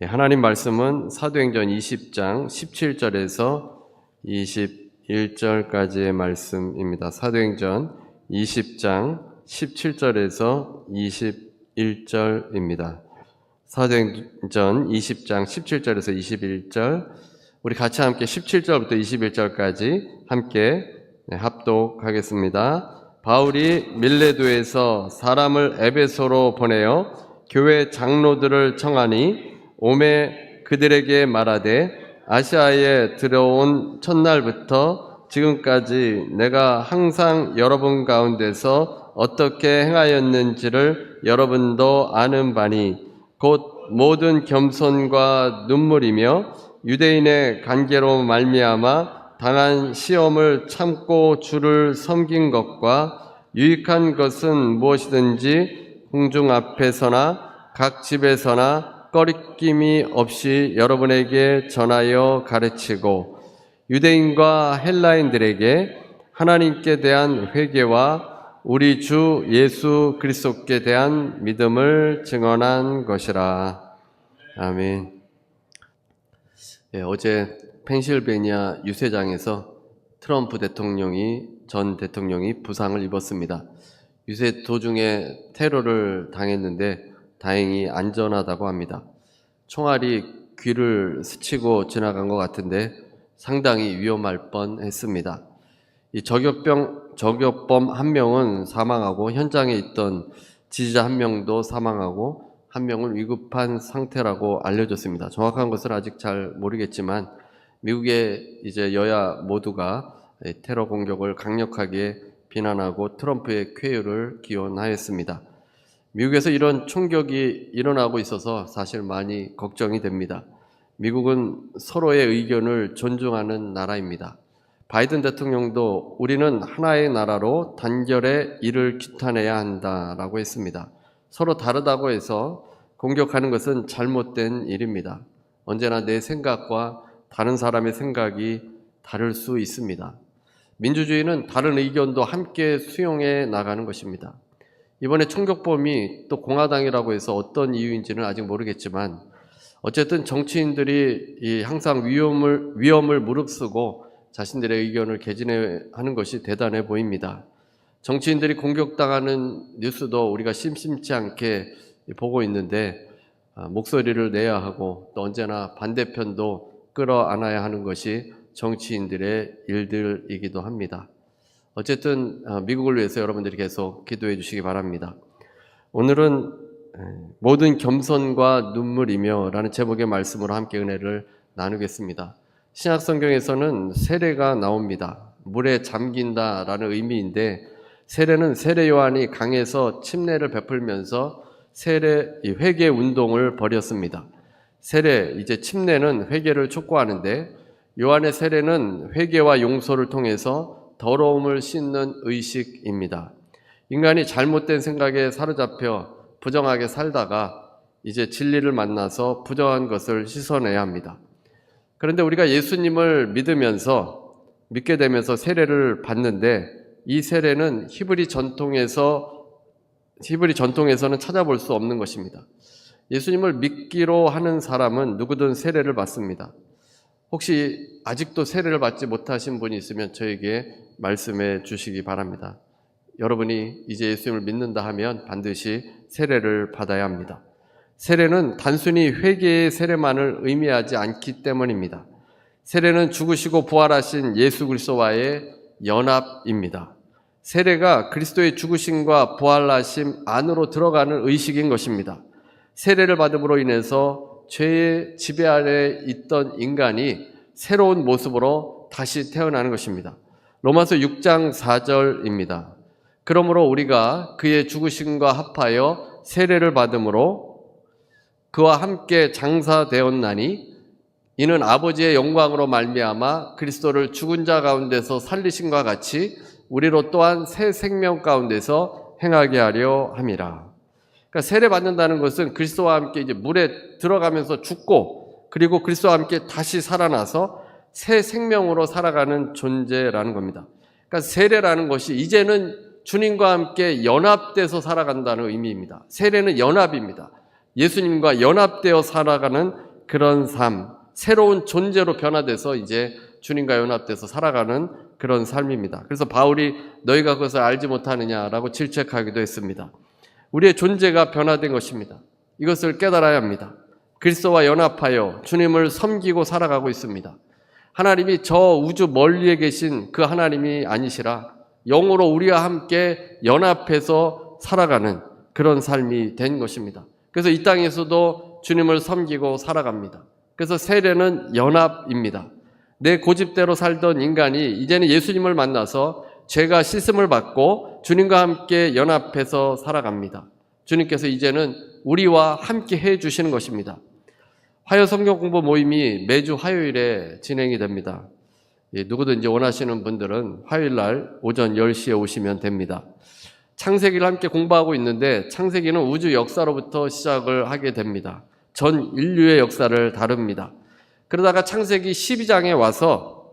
하나님 말씀은 사도행전 20장 17절에서 21절까지의 말씀입니다. 사도행전 20장 17절에서 21절입니다. 사도행전 20장 17절에서 21절, 우리 같이 함께 17절부터 21절까지 함께 합독하겠습니다. 바울이 밀레도에서 사람을 에베소로 보내어 교회 장로들을 청하니 오매 그들에게 말하되 아시아에 들어온 첫날부터 지금까지 내가 항상 여러분 가운데서 어떻게 행하였는지를 여러분도 아는 바니 곧 모든 겸손과 눈물이며 유대인의 관계로 말미암아 당한 시험을 참고 주를 섬긴 것과 유익한 것은 무엇이든지 공중 앞에서나 각 집에서나 꺼리낌이 없이 여러분에게 전하여 가르치고 유대인과 헬라인들에게 하나님께 대한 회개와 우리 주 예수 그리스도께 대한 믿음을 증언한 것이라. 아멘. 어제 펜실베니아 유세장에서 트럼프 전 대통령이 부상을 입었습니다. 유세 도중에 테러를 당했는데 다행히 안전하다고 합니다. 총알이 귀를 스치고 지나간 것 같은데 상당히 위험할 뻔했습니다. 이 저격범 한 명은 사망하고 현장에 있던 지지자 한 명도 사망하고 한 명은 위급한 상태라고 알려졌습니다. 정확한 것은 아직 잘 모르겠지만 미국의 이제 여야 모두가 테러 공격을 강력하게 비난하고 트럼프의 쾌유를 기원하였습니다. 미국에서 이런 총격이 일어나고 있어서 사실 많이 걱정이 됩니다. 미국은 서로의 의견을 존중하는 나라입니다. 바이든 대통령도 우리는 하나의 나라로 단결해 이를 규탄해야 한다라고 했습니다. 서로 다르다고 해서 공격하는 것은 잘못된 일입니다. 언제나 내 생각과 다른 사람의 생각이 다를 수 있습니다. 민주주의는 다른 의견도 함께 수용해 나가는 것입니다. 이번에 총격범이 또 공화당이라고 해서 어떤 이유인지는 아직 모르겠지만 어쨌든 정치인들이 항상 위험을 무릅쓰고 자신들의 의견을 개진하는 것이 대단해 보입니다. 정치인들이 공격당하는 뉴스도 우리가 심심치 않게 보고 있는데 목소리를 내야 하고 또 언제나 반대편도 끌어안아야 하는 것이 정치인들의 일들이기도 합니다. 어쨌든 미국을 위해서 여러분들이 계속 기도해 주시기 바랍니다. 오늘은 모든 겸손과 눈물이며 라는 제목의 말씀으로 함께 은혜를 나누겠습니다. 신약 성경에서는 세례가 나옵니다. 물에 잠긴다 라는 의미인데 세례는 세례 요한이 강에서 침례를 베풀면서 회개 운동을 벌였습니다. 이제 침례는 회개를 촉구하는데 요한의 세례는 회개와 용서를 통해서 더러움을 씻는 의식입니다. 인간이 잘못된 생각에 사로잡혀 부정하게 살다가 이제 진리를 만나서 부정한 것을 씻어내야 합니다. 그런데 우리가 예수님을 믿게 되면서 세례를 받는데 이 세례는 히브리 전통에서는 찾아볼 수 없는 것입니다. 예수님을 믿기로 하는 사람은 누구든 세례를 받습니다. 혹시 아직도 세례를 받지 못하신 분이 있으면 저에게 말씀해 주시기 바랍니다. 여러분이 이제 예수님을 믿는다 하면 반드시 세례를 받아야 합니다. 세례는 단순히 회개의 세례만을 의미하지 않기 때문입니다. 세례는 죽으시고 부활하신 예수 그리스도와의 연합입니다. 세례가 그리스도의 죽으심과 부활하심 안으로 들어가는 의식인 것입니다. 세례를 받음으로 인해서 죄의 지배 아래 있던 인간이 새로운 모습으로 다시 태어나는 것입니다. 로마서 6장 4절입니다. 그러므로 우리가 그의 죽으심과 합하여 세례를 받음으로 그와 함께 장사되었나니 이는 아버지의 영광으로 말미암아 그리스도를 죽은 자 가운데서 살리심과 같이 우리로 또한 새 생명 가운데서 행하게 하려 함이라. 그러니까 세례 받는다는 것은 그리스도와 함께 이제 물에 들어가면서 죽고 그리고 그리스도와 함께 다시 살아나서 새 생명으로 살아가는 존재라는 겁니다. 그러니까 세례라는 것이 이제는 주님과 함께 연합돼서 살아간다는 의미입니다. 세례는 연합입니다. 예수님과 연합되어 살아가는 그런 삶, 새로운 존재로 변화돼서 이제 주님과 연합돼서 살아가는 그런 삶입니다. 그래서 바울이 너희가 그것을 알지 못하느냐라고 질책하기도 했습니다. 우리의 존재가 변화된 것입니다. 이것을 깨달아야 합니다. 그리스도와 연합하여 주님을 섬기고 살아가고 있습니다. 하나님이 저 우주 멀리에 계신 그 하나님이 아니시라 영으로 우리와 함께 연합해서 살아가는 그런 삶이 된 것입니다. 그래서 이 땅에서도 주님을 섬기고 살아갑니다. 그래서 세례는 연합입니다. 내 고집대로 살던 인간이 이제는 예수님을 만나서 죄가 씻음을 받고 주님과 함께 연합해서 살아갑니다. 주님께서 이제는 우리와 함께 해 주시는 것입니다. 화요 성경 공부 모임이 매주 화요일에 진행이 됩니다. 누구든지 원하시는 분들은 화요일 날 오전 10시에 오시면 됩니다. 창세기를 함께 공부하고 있는데 창세기는 우주 역사로부터 시작을 하게 됩니다. 전 인류의 역사를 다룹니다. 그러다가 창세기 12장에 와서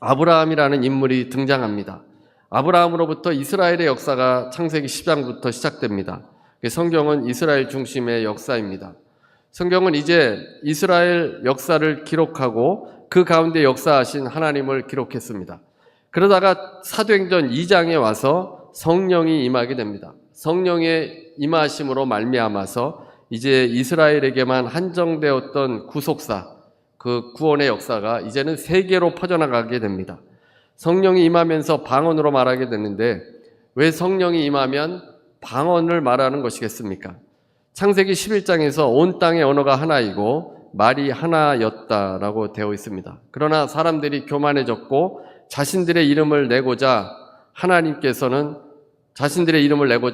아브라함이라는 인물이 등장합니다. 아브라함으로부터 이스라엘의 역사가 창세기 10장부터 시작됩니다. 성경은 이스라엘 중심의 역사입니다. 성경은 이제 이스라엘 역사를 기록하고 그 가운데 역사하신 하나님을 기록했습니다. 그러다가 사도행전 2장에 와서 성령이 임하게 됩니다. 성령의 임하심으로 말미암아서 이제 이스라엘에게만 한정되었던 구속사, 그 구원의 역사가 이제는 세계로 퍼져나가게 됩니다. 성령이 임하면서 방언으로 말하게 되는데 왜 성령이 임하면 방언을 말하는 것이겠습니까? 창세기 11장에서 온 땅의 언어가 하나이고 말이 하나였다라고 되어 있습니다. 그러나 사람들이 교만해졌고 자신들의 이름을 내고자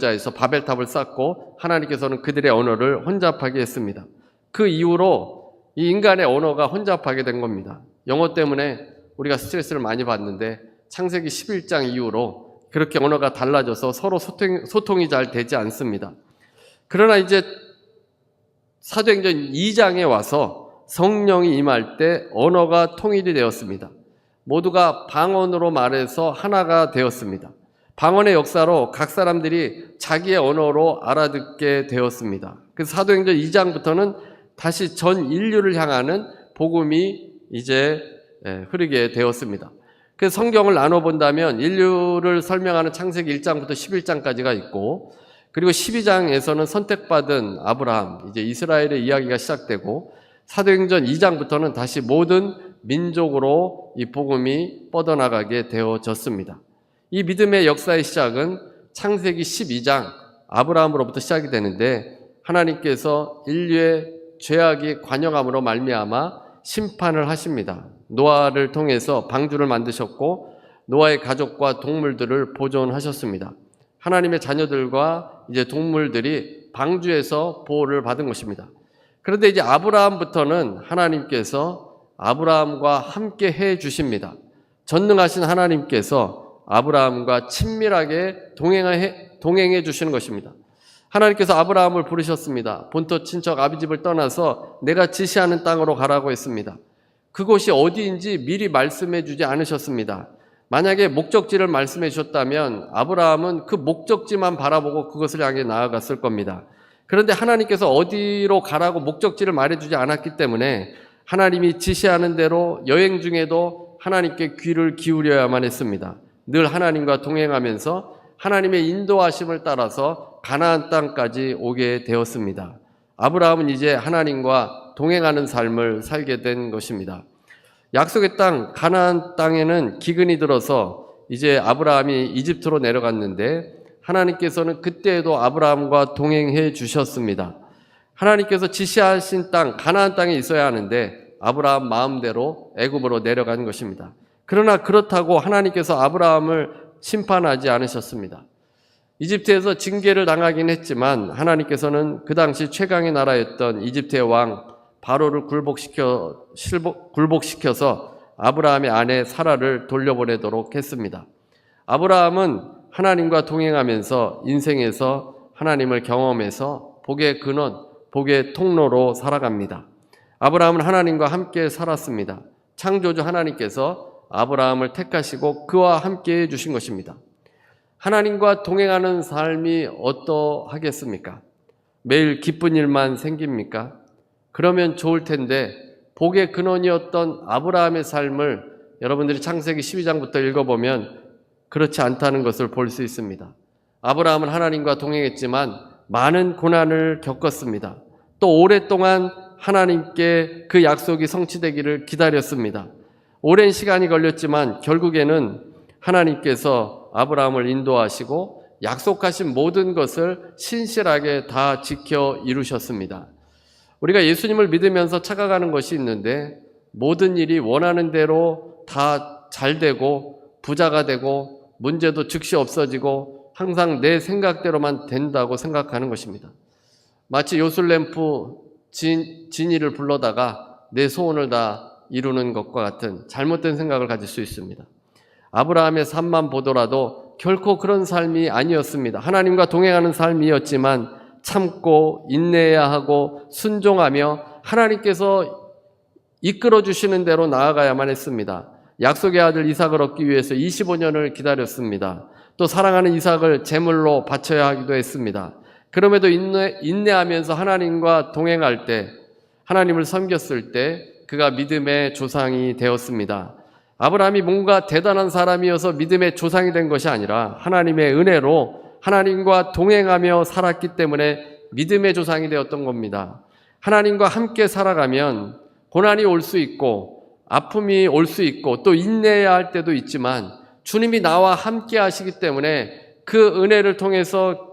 해서 바벨탑을 쌓고 하나님께서는 그들의 언어를 혼잡하게 했습니다. 그 이후로 이 인간의 언어가 혼잡하게 된 겁니다. 영어 때문에 우리가 스트레스를 많이 받는데 창세기 11장 이후로 그렇게 언어가 달라져서 서로 소통이 잘 되지 않습니다. 그러나 이제 사도행전 2장에 와서 성령이 임할 때 언어가 통일이 되었습니다. 모두가 방언으로 말해서 하나가 되었습니다. 방언의 역사로 각 사람들이 자기의 언어로 알아듣게 되었습니다. 그래서 사도행전 2장부터는 다시 전 인류를 향하는 복음이 이제 흐르게 되었습니다. 그래서 성경을 나눠본다면 인류를 설명하는 창세기 1장부터 11장까지가 있고 그리고 12장에서는 선택받은 아브라함, 이제 이스라엘의 이야기가 시작되고 사도행전 2장부터는 다시 모든 민족으로 이 복음이 뻗어나가게 되어졌습니다. 이 믿음의 역사의 시작은 창세기 12장 아브라함으로부터 시작이 되는데 하나님께서 인류의 죄악이 관영함으로 말미암아 심판을 하십니다. 노아를 통해서 방주를 만드셨고 노아의 가족과 동물들을 보존하셨습니다. 하나님의 자녀들과 이제 동물들이 방주에서 보호를 받은 것입니다. 그런데 이제 아브라함부터는 하나님께서 아브라함과 함께 해 주십니다. 전능하신 하나님께서 아브라함과 친밀하게 동행해 주시는 것입니다. 하나님께서 아브라함을 부르셨습니다. 본토 친척 아비집을 떠나서 내가 지시하는 땅으로 가라고 했습니다. 그곳이 어디인지 미리 말씀해 주지 않으셨습니다. 만약에 목적지를 말씀해 주셨다면 아브라함은 그 목적지만 바라보고 그것을 향해 나아갔을 겁니다. 그런데 하나님께서 어디로 가라고 목적지를 말해주지 않았기 때문에 하나님이 지시하는 대로 여행 중에도 하나님께 귀를 기울여야만 했습니다. 늘 하나님과 동행하면서 하나님의 인도하심을 따라서 가나안 땅까지 오게 되었습니다. 아브라함은 이제 하나님과 동행하는 삶을 살게 된 것입니다. 약속의 땅 가나안 땅에는 기근이 들어서 이제 아브라함이 이집트로 내려갔는데 하나님께서는 그때에도 아브라함과 동행해 주셨습니다. 하나님께서 지시하신 땅 가나안 땅에 있어야 하는데 아브라함 마음대로 애굽으로 내려간 것입니다. 그러나 그렇다고 하나님께서 아브라함을 심판하지 않으셨습니다. 이집트에서 징계를 당하긴 했지만 하나님께서는 그 당시 최강의 나라였던 이집트의 왕 바로를 굴복시켜서 아브라함의 아내 사라를 돌려보내도록 했습니다. 아브라함은 하나님과 동행하면서 인생에서 하나님을 경험해서 복의 근원, 복의 통로로 살아갑니다. 아브라함은 하나님과 함께 살았습니다. 창조주 하나님께서 아브라함을 택하시고 그와 함께 해주신 것입니다. 하나님과 동행하는 삶이 어떠하겠습니까? 매일 기쁜 일만 생깁니까? 그러면 좋을 텐데 복의 근원이었던 아브라함의 삶을 여러분들이 창세기 12장부터 읽어보면 그렇지 않다는 것을 볼 수 있습니다. 아브라함은 하나님과 동행했지만 많은 고난을 겪었습니다. 또 오랫동안 하나님께 그 약속이 성취되기를 기다렸습니다. 오랜 시간이 걸렸지만 결국에는 하나님께서 아브라함을 인도하시고 약속하신 모든 것을 신실하게 다 지켜 이루셨습니다. 우리가 예수님을 믿으면서 착각하는 것이 있는데 모든 일이 원하는 대로 다 잘 되고 부자가 되고 문제도 즉시 없어지고 항상 내 생각대로만 된다고 생각하는 것입니다. 마치 요술램프 지니를 불러다가 내 소원을 다 이루는 것과 같은 잘못된 생각을 가질 수 있습니다. 아브라함의 삶만 보더라도 결코 그런 삶이 아니었습니다. 하나님과 동행하는 삶이었지만 참고 인내해야 하고 순종하며 하나님께서 이끌어 주시는 대로 나아가야만 했습니다. 약속의 아들 이삭을 얻기 위해서 25년을 기다렸습니다. 또 사랑하는 이삭을 제물로 바쳐야 하기도 했습니다. 그럼에도 인내하면서 하나님과 동행할 때, 하나님을 섬겼을 때 그가 믿음의 조상이 되었습니다. 아브라함이 뭔가 대단한 사람이어서 믿음의 조상이 된 것이 아니라 하나님의 은혜로 하나님과 동행하며 살았기 때문에 믿음의 조상이 되었던 겁니다. 하나님과 함께 살아가면 고난이 올 수 있고 아픔이 올 수 있고 또 인내해야 할 때도 있지만 주님이 나와 함께 하시기 때문에 그 은혜를 통해서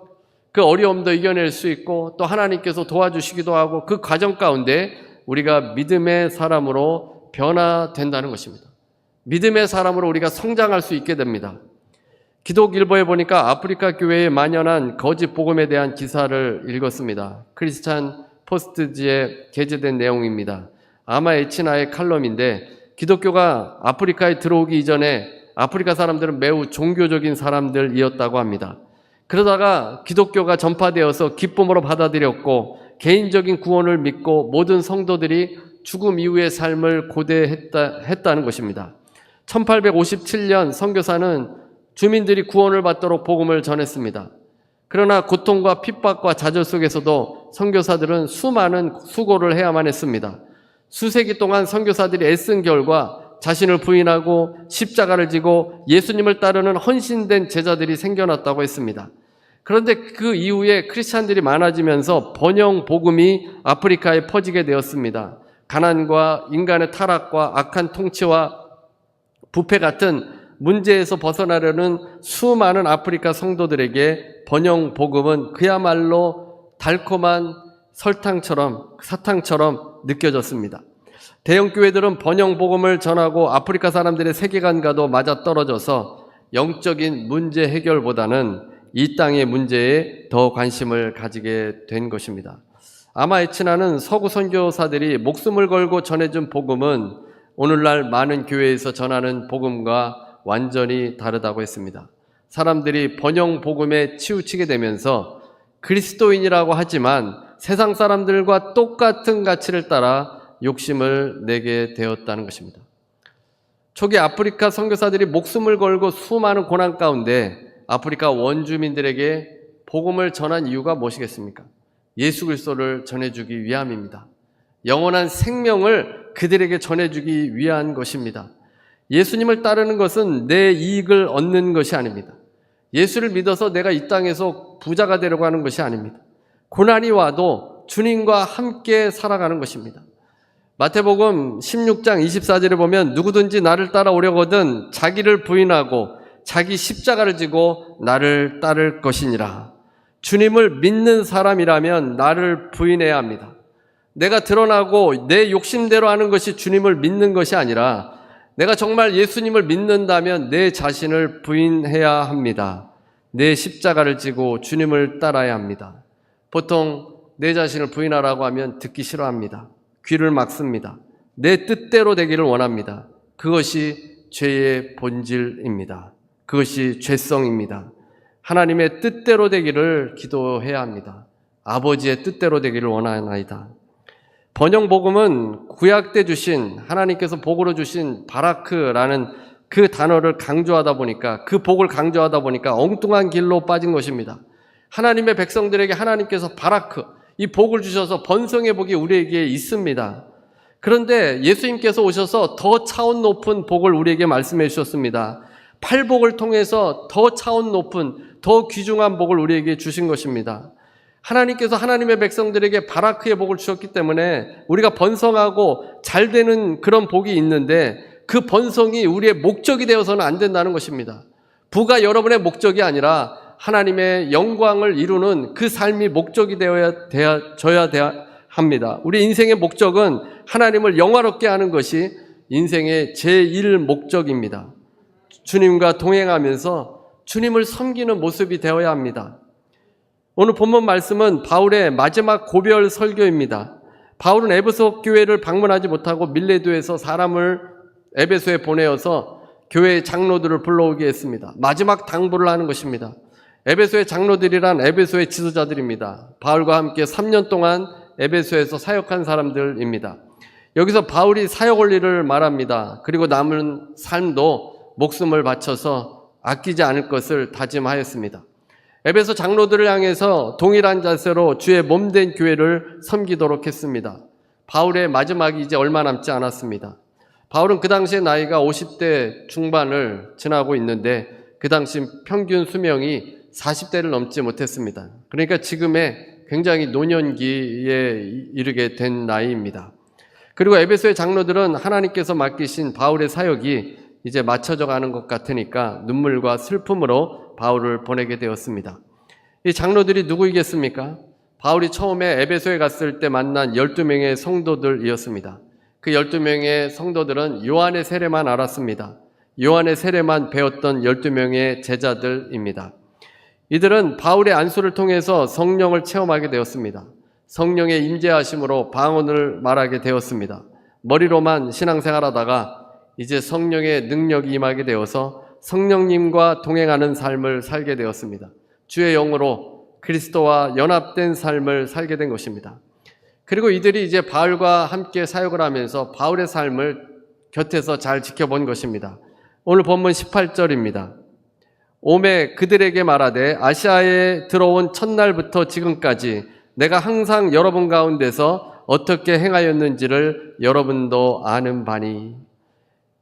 그 어려움도 이겨낼 수 있고 또 하나님께서 도와주시기도 하고 그 과정 가운데 우리가 믿음의 사람으로 변화된다는 것입니다. 믿음의 사람으로 우리가 성장할 수 있게 됩니다. 기독일보에 보니까 아프리카 교회에 만연한 거짓 복음에 대한 기사를 읽었습니다. 크리스찬 포스트지에 게재된 내용입니다. 아마 에치나의 칼럼인데 기독교가 아프리카에 들어오기 이전에 아프리카 사람들은 매우 종교적인 사람들이었다고 합니다. 그러다가 기독교가 전파되어서 기쁨으로 받아들였고 개인적인 구원을 믿고 모든 성도들이 죽음 이후의 삶을 고대했다는 것입니다. 1857년 선교사는 주민들이 구원을 받도록 복음을 전했습니다. 그러나 고통과 핍박과 좌절 속에서도 선교사들은 수많은 수고를 해야만 했습니다. 수세기 동안 선교사들이 애쓴 결과 자신을 부인하고 십자가를 지고 예수님을 따르는 헌신된 제자들이 생겨났다고 했습니다. 그런데 그 이후에 크리스찬들이 많아지면서 번영 복음이 아프리카에 퍼지게 되었습니다. 가난과 인간의 타락과 악한 통치와 부패 같은 문제에서 벗어나려는 수많은 아프리카 성도들에게 번영 복음은 그야말로 달콤한 사탕처럼 느껴졌습니다. 대형 교회들은 번영 복음을 전하고 아프리카 사람들의 세계관과도 맞아떨어져서 영적인 문제 해결보다는 이 땅의 문제에 더 관심을 가지게 된 것입니다. 아마 에치나는 서구 선교사들이 목숨을 걸고 전해준 복음은 오늘날 많은 교회에서 전하는 복음과 완전히 다르다고 했습니다. 사람들이 번영 복음에 치우치게 되면서 그리스도인이라고 하지만 세상 사람들과 똑같은 가치를 따라 욕심을 내게 되었다는 것입니다. 초기 아프리카 선교사들이 목숨을 걸고 수많은 고난 가운데 아프리카 원주민들에게 복음을 전한 이유가 무엇이겠습니까? 예수 그리스도를 전해주기 위함입니다. 영원한 생명을 그들에게 전해주기 위한 것입니다. 예수님을 따르는 것은 내 이익을 얻는 것이 아닙니다. 예수를 믿어서 내가 이 땅에서 부자가 되려고 하는 것이 아닙니다. 고난이 와도 주님과 함께 살아가는 것입니다. 마태복음 16장 24절에 보면 누구든지 나를 따라오려거든 자기를 부인하고 자기 십자가를 지고 나를 따를 것이니라. 주님을 믿는 사람이라면 나를 부인해야 합니다. 내가 드러나고 내 욕심대로 하는 것이 주님을 믿는 것이 아니라 내가 정말 예수님을 믿는다면 내 자신을 부인해야 합니다. 내 십자가를 지고 주님을 따라야 합니다. 보통 내 자신을 부인하라고 하면 듣기 싫어합니다. 귀를 막습니다. 내 뜻대로 되기를 원합니다. 그것이 죄의 본질입니다. 그것이 죄성입니다. 하나님의 뜻대로 되기를 기도해야 합니다. 아버지의 뜻대로 되기를 원하나이다. 번영복음은 구약 때 주신 하나님께서 복으로 주신 바라크라는 그 단어를 강조하다 보니까 그 복을 강조하다 보니까 엉뚱한 길로 빠진 것입니다. 하나님의 백성들에게 하나님께서 바라크, 이 복을 주셔서 번성의 복이 우리에게 있습니다. 그런데 예수님께서 오셔서 더 차원 높은 복을 우리에게 말씀해 주셨습니다. 팔복을 통해서 더 차원 높은, 더 귀중한 복을 우리에게 주신 것입니다. 하나님께서 하나님의 백성들에게 바라크의 복을 주셨기 때문에 우리가 번성하고 잘 되는 그런 복이 있는데, 그 번성이 우리의 목적이 되어서는 안 된다는 것입니다. 부가 여러분의 목적이 아니라 하나님의 영광을 이루는 그 삶이 목적이 되어야 합니다. 우리 인생의 목적은 하나님을 영화롭게 하는 것이 인생의 제1 목적입니다. 주님과 동행하면서 주님을 섬기는 모습이 되어야 합니다. 오늘 본문 말씀은 바울의 마지막 고별 설교입니다. 바울은 에베소 교회를 방문하지 못하고 밀레도에서 사람을 에베소에 보내어서 교회의 장로들을 불러오게 했습니다. 마지막 당부를 하는 것입니다. 에베소의 장로들이란 에베소의 지도자들입니다. 바울과 함께 3년 동안 에베소에서 사역한 사람들입니다. 여기서 바울이 사역 원리를 말합니다. 그리고 남은 삶도 목숨을 바쳐서 아끼지 않을 것을 다짐하였습니다. 에베소 장로들을 향해서 동일한 자세로 주의 몸된 교회를 섬기도록 했습니다. 바울의 마지막이 이제 얼마 남지 않았습니다. 바울은 그 당시의 나이가 50대 중반을 지나고 있는데 그 당시 평균 수명이 40대를 넘지 못했습니다. 그러니까 지금의 굉장히 노년기에 이르게 된 나이입니다. 그리고 에베소의 장로들은 하나님께서 맡기신 바울의 사역이 이제 맞춰져 가는 것 같으니까 눈물과 슬픔으로 바울을 보내게 되었습니다. 이 장로들이 누구이겠습니까? 바울이 처음에 에베소에 갔을 때 만난 12명의 성도들이었습니다. 그 12명의 성도들은 요한의 세례만 알았습니다. 요한의 세례만 배웠던 12명의 제자들입니다. 이들은 바울의 안수를 통해서 성령을 체험하게 되었습니다. 성령의 임재하심으로 방언을 말하게 되었습니다. 머리로만 신앙생활하다가 이제 성령의 능력이 임하게 되어서 성령님과 동행하는 삶을 살게 되었습니다. 주의 영으로 그리스도와 연합된 삶을 살게 된 것입니다. 그리고 이들이 이제 바울과 함께 사역을 하면서 바울의 삶을 곁에서 잘 지켜본 것입니다. 오늘 본문 18절입니다. 오매 그들에게 말하되 아시아에 들어온 첫날부터 지금까지 내가 항상 여러분 가운데서 어떻게 행하였는지를 여러분도 아는 바니.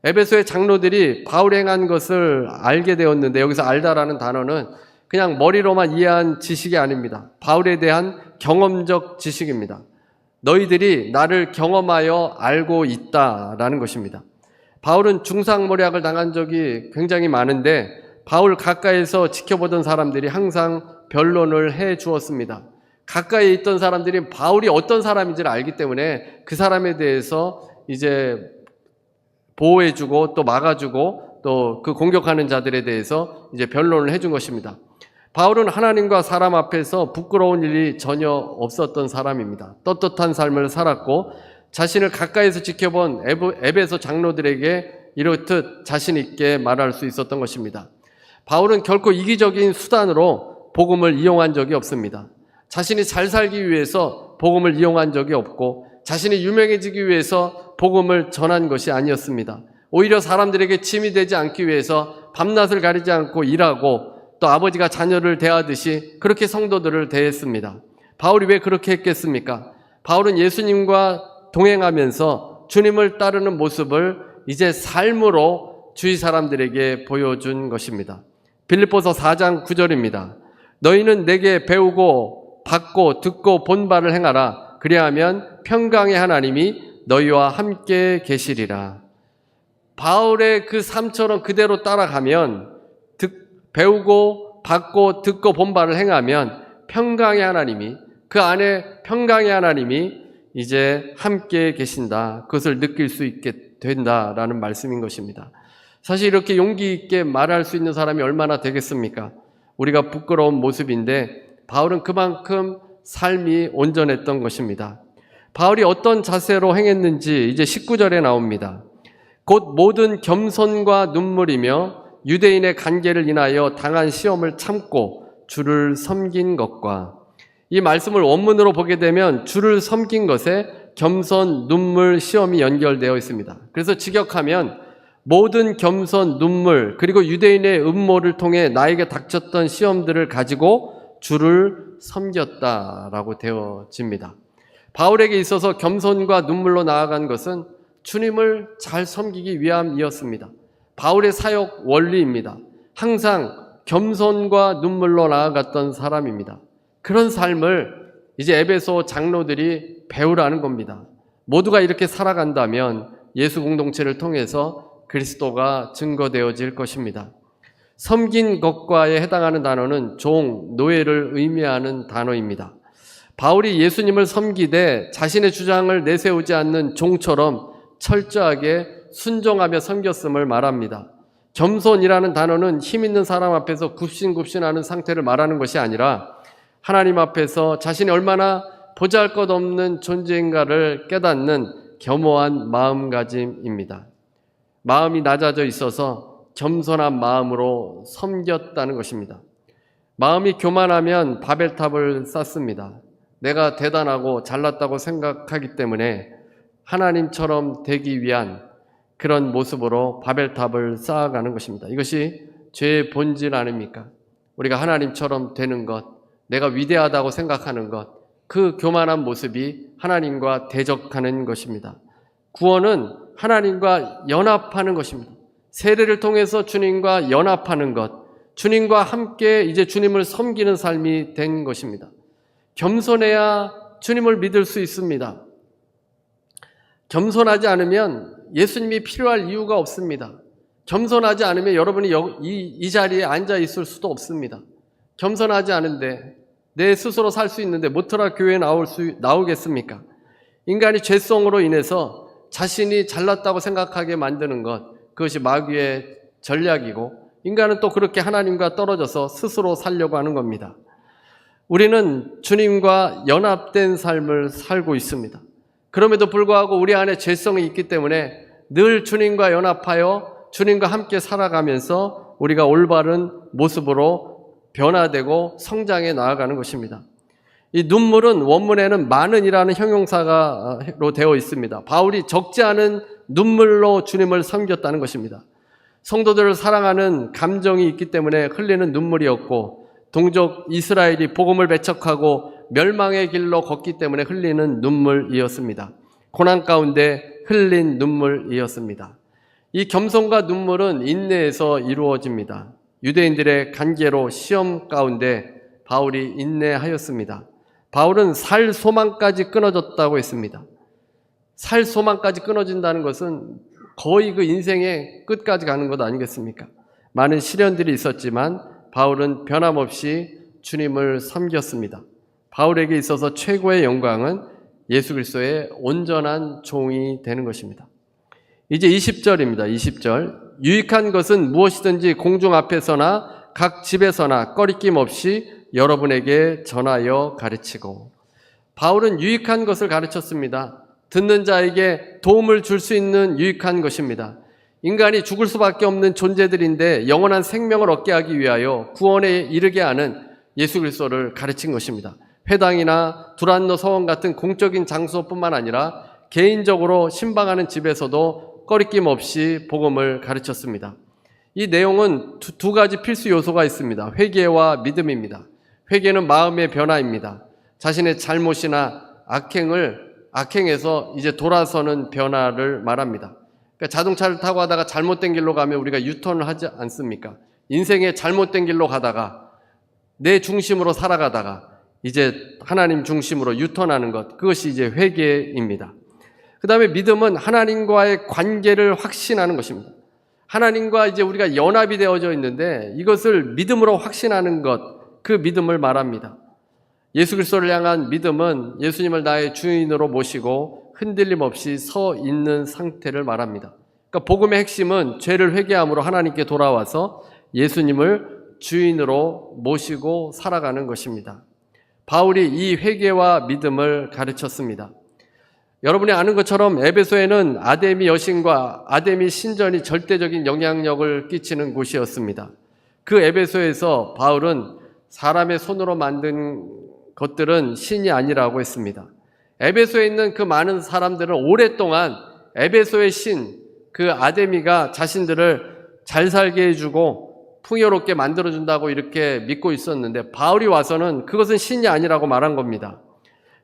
에베소의 장로들이 바울이 행한 것을 알게 되었는데, 여기서 알다라는 단어는 그냥 머리로만 이해한 지식이 아닙니다. 바울에 대한 경험적 지식입니다. 너희들이 나를 경험하여 알고 있다라는 것입니다. 바울은 중상모략을 당한 적이 굉장히 많은데 바울 가까이서 지켜보던 사람들이 항상 변론을 해 주었습니다. 가까이 있던 사람들이 바울이 어떤 사람인지를 알기 때문에 그 사람에 대해서 이제 보호해주고 또 막아주고 또 그 공격하는 자들에 대해서 이제 변론을 해준 것입니다. 바울은 하나님과 사람 앞에서 부끄러운 일이 전혀 없었던 사람입니다. 떳떳한 삶을 살았고 자신을 가까이서 지켜본 에베소 장로들에게 이렇듯 자신 있게 말할 수 있었던 것입니다. 바울은 결코 이기적인 수단으로 복음을 이용한 적이 없습니다. 자신이 잘 살기 위해서 복음을 이용한 적이 없고 자신이 유명해지기 위해서 복음을 전한 것이 아니었습니다. 오히려 사람들에게 짐이 되지 않기 위해서 밤낮을 가리지 않고 일하고 또 아버지가 자녀를 대하듯이 그렇게 성도들을 대했습니다. 바울이 왜 그렇게 했겠습니까? 바울은 예수님과 동행하면서 주님을 따르는 모습을 이제 삶으로 주위 사람들에게 보여준 것입니다. 빌립보서 4장 9절입니다. 너희는 내게 배우고 받고 듣고 본 바를 행하라. 그리하면 평강의 하나님이 너희와 함께 계시리라. 바울의 그 삶처럼 그대로 따라가면, 배우고 받고 듣고 본 바를 행하면 평강의 하나님이, 그 안에 평강의 하나님이 이제 함께 계신다. 그것을 느낄 수 있게 된다라는 말씀인 것입니다. 사실 이렇게 용기 있게 말할 수 있는 사람이 얼마나 되겠습니까? 우리가 부끄러운 모습인데 바울은 그만큼 삶이 온전했던 것입니다. 바울이 어떤 자세로 행했는지 이제 19절에 나옵니다. 곧 모든 겸손과 눈물이며 유대인의 간계를 인하여 당한 시험을 참고 주를 섬긴 것과, 이 말씀을 원문으로 보게 되면 주를 섬긴 것에 겸손, 눈물, 시험이 연결되어 있습니다. 그래서 직역하면 모든 겸손, 눈물, 그리고 유대인의 음모를 통해 나에게 닥쳤던 시험들을 가지고 주를 섬겼다라고 되어집니다. 바울에게 있어서 겸손과 눈물로 나아간 것은 주님을 잘 섬기기 위함이었습니다. 바울의 사역 원리입니다. 항상 겸손과 눈물로 나아갔던 사람입니다. 그런 삶을 이제 에베소 장로들이 배우라는 겁니다. 모두가 이렇게 살아간다면 예수 공동체를 통해서 그리스도가 증거되어질 것입니다. 섬긴 것과에 해당하는 단어는 종, 노예를 의미하는 단어입니다. 바울이 예수님을 섬기되 자신의 주장을 내세우지 않는 종처럼 철저하게 순종하며 섬겼음을 말합니다. 겸손이라는 단어는 힘 있는 사람 앞에서 굽신굽신하는 상태를 말하는 것이 아니라 하나님 앞에서 자신이 얼마나 보잘것없는 존재인가를 깨닫는 겸허한 마음가짐입니다. 마음이 낮아져 있어서 겸손한 마음으로 섬겼다는 것입니다. 마음이 교만하면 바벨탑을 쌓습니다. 내가 대단하고 잘났다고 생각하기 때문에 하나님처럼 되기 위한 그런 모습으로 바벨탑을 쌓아가는 것입니다. 이것이 죄의 본질 아닙니까? 우리가 하나님처럼 되는 것, 내가 위대하다고 생각하는 것, 그 교만한 모습이 하나님과 대적하는 것입니다. 구원은 하나님과 연합하는 것입니다. 세례를 통해서 주님과 연합하는 것, 주님과 함께 이제 주님을 섬기는 삶이 된 것입니다. 겸손해야 주님을 믿을 수 있습니다. 겸손하지 않으면 예수님이 필요할 이유가 없습니다. 겸손하지 않으면 여러분이 이 자리에 앉아 있을 수도 없습니다. 겸손하지 않은데 내 스스로 살 수 있는데 모트라 교회에 나오겠습니까? 인간이 죄성으로 인해서 자신이 잘났다고 생각하게 만드는 것, 그것이 마귀의 전략이고 인간은 또 그렇게 하나님과 떨어져서 스스로 살려고 하는 겁니다. 우리는 주님과 연합된 삶을 살고 있습니다. 그럼에도 불구하고 우리 안에 죄성이 있기 때문에 늘 주님과 연합하여 주님과 함께 살아가면서 우리가 올바른 모습으로 변화되고 성장해 나아가는 것입니다. 이 눈물은 원문에는 많은이라는 형용사로 되어 있습니다. 바울이 적지 않은 눈물로 주님을 섬겼다는 것입니다. 성도들을 사랑하는 감정이 있기 때문에 흘리는 눈물이었고 동족 이스라엘이 복음을 배척하고 멸망의 길로 걷기 때문에 흘리는 눈물이었습니다. 고난 가운데 흘린 눈물이었습니다. 이 겸손과 눈물은 인내에서 이루어집니다. 유대인들의 간계로 시험 가운데 바울이 인내하였습니다. 바울은 살 소망까지 끊어졌다고 했습니다. 살 소망까지 끊어진다는 것은 거의 그 인생의 끝까지 가는 것 아니겠습니까? 많은 시련들이 있었지만 바울은 변함없이 주님을 섬겼습니다. 바울에게 있어서 최고의 영광은 예수 그리스도의 온전한 종이 되는 것입니다. 이제 20절입니다. 20절. 유익한 것은 무엇이든지 공중 앞에서나 각 집에서나 꺼리낌 없이 여러분에게 전하여 가르치고. 바울은 유익한 것을 가르쳤습니다. 듣는 자에게 도움을 줄 수 있는 유익한 것입니다. 인간이 죽을 수밖에 없는 존재들인데 영원한 생명을 얻게 하기 위하여 구원에 이르게 하는 예수 그리스도를 가르친 것입니다. 회당이나 두란노 서원 같은 공적인 장소뿐만 아니라 개인적으로 신방하는 집에서도 꺼리낌 없이 복음을 가르쳤습니다. 이 내용은 두 가지 필수 요소가 있습니다. 회개와 믿음입니다. 회개는 마음의 변화입니다. 자신의 잘못이나 악행에서 이제 돌아서는 변화를 말합니다. 그러니까 자동차를 타고 가다가 잘못된 길로 가면 우리가 유턴을 하지 않습니까? 인생의 잘못된 길로 가다가 내 중심으로 살아가다가 이제 하나님 중심으로 유턴하는 것, 그것이 이제 회개입니다. 그 다음에 믿음은 하나님과의 관계를 확신하는 것입니다. 하나님과 이제 우리가 연합이 되어져 있는데 이것을 믿음으로 확신하는 것, 그 믿음을 말합니다. 예수 그리스도를 향한 믿음은 예수님을 나의 주인으로 모시고 흔들림 없이 서 있는 상태를 말합니다. 그러니까 복음의 핵심은 죄를 회개함으로 하나님께 돌아와서 예수님을 주인으로 모시고 살아가는 것입니다. 바울이 이 회개와 믿음을 가르쳤습니다. 여러분이 아는 것처럼 에베소에는 아데미 여신과 아데미 신전이 절대적인 영향력을 끼치는 곳이었습니다. 그 에베소에서 바울은 사람의 손으로 만든 것들은 신이 아니라고 했습니다. 에베소에 있는 그 많은 사람들은 오랫동안 에베소의 신, 그 아데미가 자신들을 잘 살게 해주고 풍요롭게 만들어준다고 이렇게 믿고 있었는데 바울이 와서는 그것은 신이 아니라고 말한 겁니다.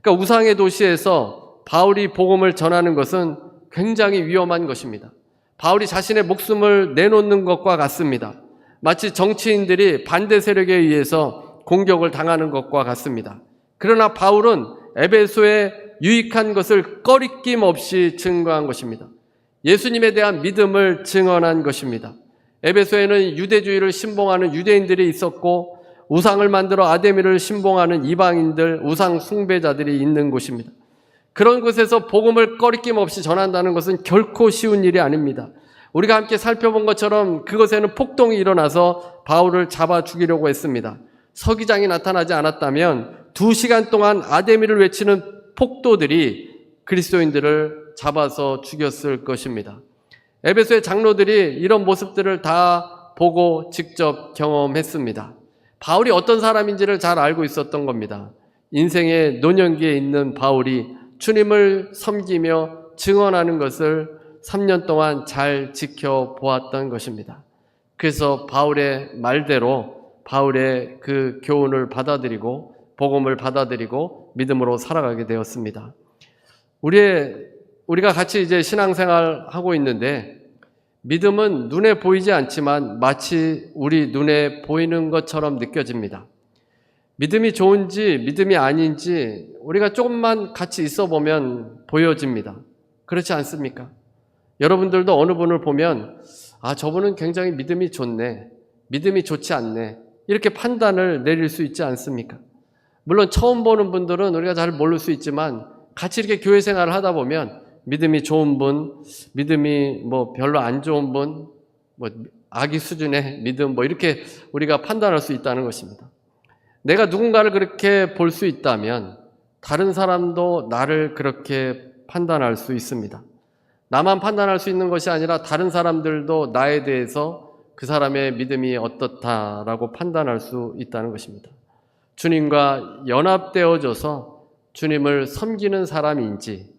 그러니까 우상의 도시에서 바울이 복음을 전하는 것은 굉장히 위험한 것입니다. 바울이 자신의 목숨을 내놓는 것과 같습니다. 마치 정치인들이 반대 세력에 의해서 공격을 당하는 것과 같습니다. 그러나 바울은 에베소에 유익한 것을 꺼리낌 없이 증거한 것입니다. 예수님에 대한 믿음을 증언한 것입니다. 에베소에는 유대주의를 신봉하는 유대인들이 있었고 우상을 만들어 아데미를 신봉하는 이방인들, 우상 숭배자들이 있는 곳입니다. 그런 곳에서 복음을 꺼리낌 없이 전한다는 것은 결코 쉬운 일이 아닙니다. 우리가 함께 살펴본 것처럼 그것에는 폭동이 일어나서 바울을 잡아 죽이려고 했습니다. 서기장이 나타나지 않았다면 2시간 동안 아데미를 외치는 폭도들이 그리스도인들을 잡아서 죽였을 것입니다. 에베소의 장로들이 이런 모습들을 다 보고 직접 경험했습니다. 바울이 어떤 사람인지를 잘 알고 있었던 겁니다. 인생의 노년기에 있는 바울이 주님을 섬기며 증언하는 것을 3년 동안 잘 지켜보았던 것입니다. 그래서 바울의 말대로 바울의 그 교훈을 받아들이고 복음을 받아들이고 믿음으로 살아가게 되었습니다. 우리가 같이 이제 신앙생활 하고 있는데 믿음은 눈에 보이지 않지만 마치 우리 눈에 보이는 것처럼 느껴집니다. 믿음이 좋은지 믿음이 아닌지 우리가 조금만 같이 있어 보면 보여집니다. 그렇지 않습니까? 여러분들도 어느 분을 보면 저분은 굉장히 믿음이 좋네, 믿음이 좋지 않네, 이렇게 판단을 내릴 수 있지 않습니까? 물론 처음 보는 분들은 우리가 잘 모를 수 있지만 같이 이렇게 교회 생활을 하다 보면 믿음이 좋은 분, 믿음이 별로 안 좋은 분, 아기 수준의 믿음 이렇게 우리가 판단할 수 있다는 것입니다. 내가 누군가를 그렇게 볼 수 있다면 다른 사람도 나를 그렇게 판단할 수 있습니다. 나만 판단할 수 있는 것이 아니라 다른 사람들도 나에 대해서 그 사람의 믿음이 어떻다라고 판단할 수 있다는 것입니다. 주님과 연합되어져서 주님을 섬기는 사람인지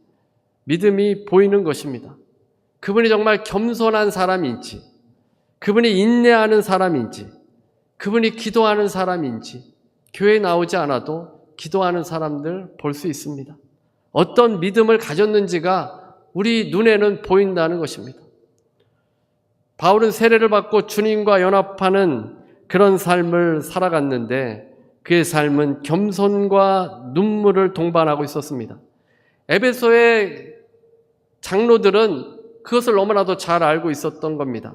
믿음이 보이는 것입니다. 그분이 정말 겸손한 사람인지, 그분이 인내하는 사람인지, 그분이 기도하는 사람인지 교회에 나오지 않아도 기도하는 사람들 볼 수 있습니다. 어떤 믿음을 가졌는지가 우리 눈에는 보인다는 것입니다. 바울은 세례를 받고 주님과 연합하는 그런 삶을 살아갔는데 그의 삶은 겸손과 눈물을 동반하고 있었습니다. 에베소의 장로들은 그것을 너무나도 잘 알고 있었던 겁니다.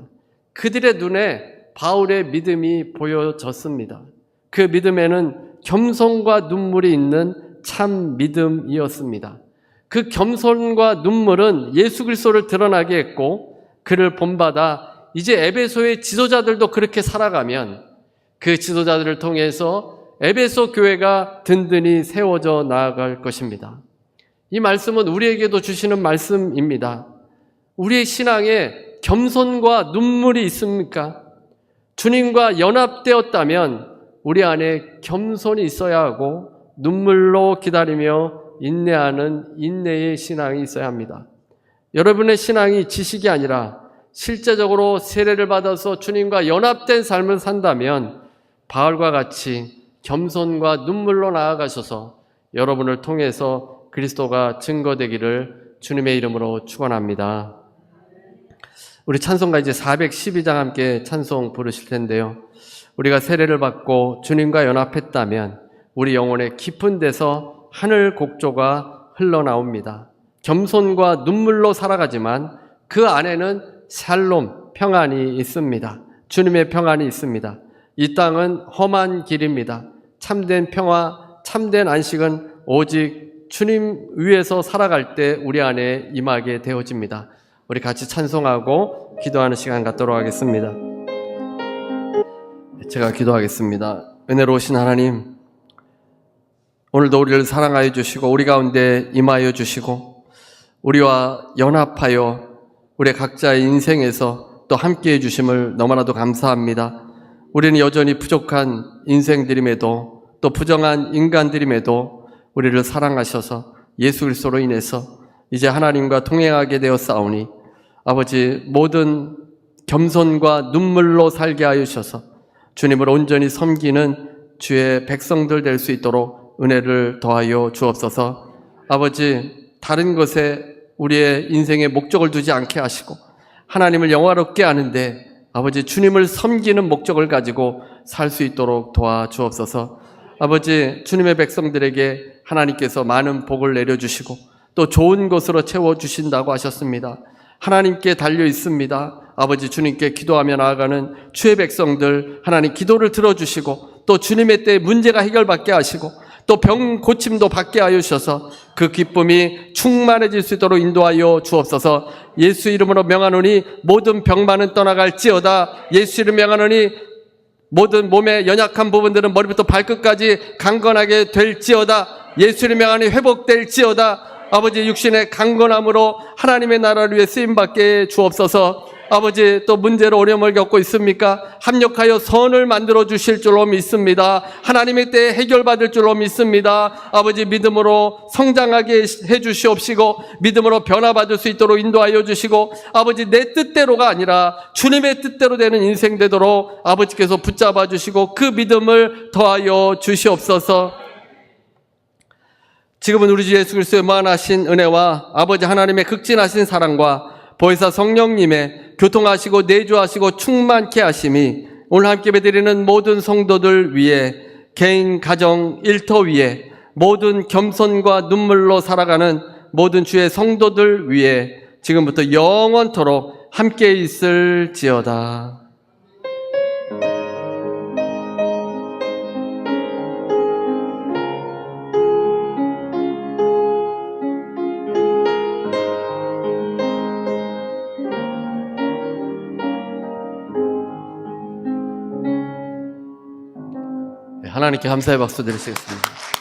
그들의 눈에 바울의 믿음이 보여졌습니다. 그 믿음에는 겸손과 눈물이 있는 참 믿음이었습니다. 그 겸손과 눈물은 예수 그리스도를 드러나게 했고 그를 본받아 이제 에베소의 지도자들도 그렇게 살아가면 그 지도자들을 통해서 에베소 교회가 든든히 세워져 나아갈 것입니다. 이 말씀은 우리에게도 주시는 말씀입니다. 우리의 신앙에 겸손과 눈물이 있습니까? 주님과 연합되었다면 우리 안에 겸손이 있어야 하고 눈물로 기다리며 인내하는 인내의 신앙이 있어야 합니다. 여러분의 신앙이 지식이 아니라 실제적으로 세례를 받아서 주님과 연합된 삶을 산다면 바울과 같이 겸손과 눈물로 나아가셔서 여러분을 통해서 그리스도가 증거되기를 주님의 이름으로 축원합니다. 우리 찬송가 이제 412장 함께 찬송 부르실 텐데요. 우리가 세례를 받고 주님과 연합했다면 우리 영혼의 깊은 데서 하늘 곡조가 흘러나옵니다. 겸손과 눈물로 살아가지만 그 안에는 샬롬, 평안이 있습니다. 주님의 평안이 있습니다. 이 땅은 험한 길입니다. 참된 평화, 참된 안식은 오직 주님 위에서 살아갈 때 우리 안에 임하게 되어집니다. 우리 같이 찬송하고 기도하는 시간 갖도록 하겠습니다. 제가 기도하겠습니다. 은혜로우신 하나님, 오늘도 우리를 사랑하여 주시고 우리 가운데 임하여 주시고 우리와 연합하여 우리 각자의 인생에서 또 함께해 주심을 너무나도 감사합니다. 우리는 여전히 부족한 인생들임에도 또 부정한 인간들임에도 우리를 사랑하셔서 예수 그리스도로 인해서 이제 하나님과 동행하게 되었사오니 아버지 모든 겸손과 눈물로 살게 하여 주셔서 주님을 온전히 섬기는 주의 백성들 될 수 있도록 은혜를 더하여 주옵소서. 아버지, 다른 것에 우리의 인생의 목적을 두지 않게 하시고 하나님을 영화롭게 하는데 아버지, 주님을 섬기는 목적을 가지고 살 수 있도록 도와주옵소서. 아버지, 주님의 백성들에게 하나님께서 많은 복을 내려주시고 또 좋은 것으로 채워주신다고 하셨습니다. 하나님께 달려 있습니다. 아버지, 주님께 기도하며 나아가는 주의 백성들, 하나님 기도를 들어주시고 또 주님의 때에 문제가 해결받게 하시고 또 병 고침도 받게 하여 주셔서 그 기쁨이 충만해질 수 있도록 인도하여 주옵소서. 예수 이름으로 명하노니 모든 병만은 떠나갈지어다. 예수 이름 명하노니 모든 몸의 연약한 부분들은 머리부터 발끝까지 강건하게 될지어다. 예수 이름 명하니 회복될지어다. 아버지, 육신의 강건함으로 하나님의 나라를 위해 쓰임받게 주옵소서. 아버지, 또 문제로 어려움을 겪고 있습니까? 합력하여 선을 만들어 주실 줄로 믿습니다. 하나님의 때에 해결받을 줄로 믿습니다. 아버지, 믿음으로 성장하게 해 주시옵시고 믿음으로 변화받을 수 있도록 인도하여 주시고 아버지, 내 뜻대로가 아니라 주님의 뜻대로 되는 인생 되도록 아버지께서 붙잡아 주시고 그 믿음을 더하여 주시옵소서. 지금은 우리 주 예수 그리스도의 무한하신 은혜와 아버지 하나님의 극진하신 사랑과 보혜사 성령님의 교통하시고 내주하시고 충만케 하심이 오늘 함께 예배드리는 모든 성도들 위해, 개인, 가정, 일터 위에, 모든 겸손과 눈물로 살아가는 모든 주의 성도들 위해 지금부터 영원토록 함께 있을지어다. 하나님께 감사의 박수 드리시겠습니다.